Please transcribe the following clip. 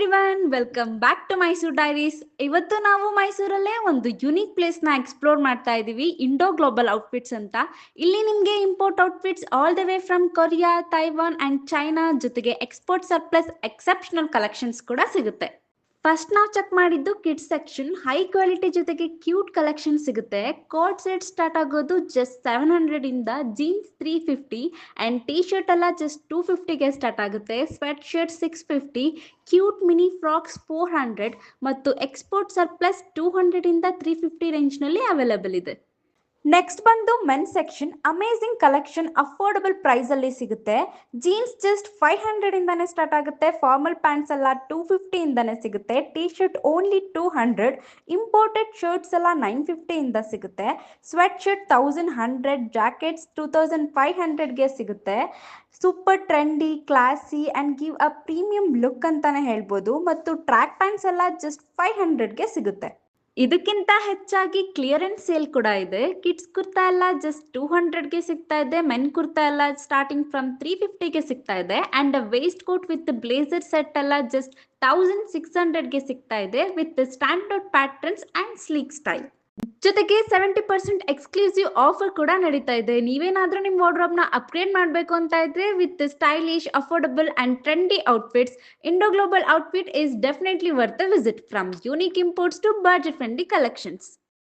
Everyone, welcome back to Mysuru diaries. ಇವತ್ತು ನಾವು ಮೈಸೂರಲ್ಲೇ ಒಂದು ಯುನೀಕ್ ಪ್ಲೇಸ್ನ ಎಕ್ಸ್ಪ್ಲೋರ್ ಮಾಡ್ತಾ ಇದ್ದೀವಿ, ಇಂಡೋ ಗ್ಲೋಬಲ್ ಔಟ್ಫಿಟ್ಸ್ ಅಂತ. ಇಲ್ಲಿ ನಿಮಗೆ import outfits all the way from Korea, Taiwan and China, ಜೊತೆಗೆ ಎಕ್ಸ್ಪೋರ್ಟ್ ಸರ್ಪ್ಲಸ್ ಎಕ್ಸೆಪ್ಷನಲ್ ಕಲೆಕ್ಷನ್ಸ್ ಕೂಡ ಸಿಗುತ್ತೆ. ಫಸ್ಟ್ ನಾವು ಚೆಕ್ ಮಾಡಿದ್ದು ಕಿಡ್ಸ್ ಸೆಕ್ಷನ್. ಹೈ ಕ್ವಾಲಿಟಿ ಜೊತೆಗೆ ಕ್ಯೂಟ್ ಕಲೆಕ್ಷನ್ ಸಿಗುತ್ತೆ. ಕೋಟ್ ಸೆಟ್ ಸ್ಟಾರ್ಟ್ ಆಗೋದು ಜಸ್ಟ್ 700 ಇಂದ, ಜೀನ್ಸ್ 350 ಅಂಡ್ ಟಿ ಶರ್ಟ್ ಎಲ್ಲ ಜಸ್ಟ್ 250ಗೆ ಸ್ಟಾರ್ಟ್ ಆಗುತ್ತೆ. Sweatshirt 650, cute mini frocks 400 ಮತ್ತು ಎಕ್ಸ್ಪೋರ್ಟ್ ಸರ್ಪ್ಲಸ್ 200 ಇಂದ 350 ರೇಂಜ್ನಲ್ಲಿ ಅವೈಲೇಬಲ್ ಇದೆ. ನೆಕ್ಸ್ಟ್ ಬಂದು men section. Amazing collection affordable price ಅಲ್ಲಿ ಸಿಗುತ್ತೆ. ಜೀನ್ಸ್ ಜಸ್ಟ್ 500 ಇಂದಾನೆ ಸ್ಟಾರ್ಟ್ ಆಗುತ್ತೆ. ಫಾರ್ಮಲ್ ಪ್ಯಾಂಟ್ಸ್ ಎಲ್ಲ 250 ಇಂದಾನೆ ಸಿಗುತ್ತೆ. T shirt only 200. Imported shirts ಎಲ್ಲ 950 ಇಂದ ಸಿಗುತ್ತೆ. ಸ್ವೆಟ್ ಶರ್ಟ್ 1100, ಜಾಕೆಟ್ಸ್ 2500ಗೆ ಸಿಗುತ್ತೆ. Super trendy, classy and give a premium look ಅಂತಾನೆ ಹೇಳ್ಬೋದು. ಮತ್ತು ಟ್ರ್ಯಾಕ್ ಪ್ಯಾಂಟ್ಸ್ ಎಲ್ಲ ಜಸ್ಟ್ 500ಗೆ ಸಿಗುತ್ತೆ. ಇದಕ್ಕಿಂತ ಹೆಚ್ಚಾಗಿ ಕ್ಲಿಯರೆನ್ಸ್ ಸೇಲ್ ಕೂಡ ಇದೆ. ಕಿಡ್ಸ್ ಕುರ್ತಾ ಎಲ್ಲ ಜಸ್ಟ್ 200ಗೆ ಸಿಗ್ತಾ ಇದೆ. ಮೆನ್ ಕುರ್ತಾ ಎಲ್ಲ ಸ್ಟಾರ್ಟಿಂಗ್ ಫ್ರಮ್ 350ಗೆ ಸಿಗ್ತಾ ಇದೆ. And waistcoat with blazer set ಎಲ್ಲ ಜಸ್ಟ್ 1600ಗೆ ಸಿಗ್ತಾ ಇದೆ with standard patterns and sleek style. ಜೊತೆಗೆ 70% ಎಕ್ಸ್ಕ್ಲೂಸಿವ್ ಆಫರ್ ಕೂಡ ನಡೀತಾ ಇದೆ. ನೀವೇನಾದ್ರೂ ನಿಮ್ಮ ವಾರ್ಡ್ರೋಬ್ನ ಅಪ್ಗ್ರೇಡ್ ಮಾಡಬೇಕು ಅಂತ ಇದ್ರೆ with stylish, affordable and trendy outfits, Indo global outfit is definitely worth a visit. From unique imports to budget friendly collections.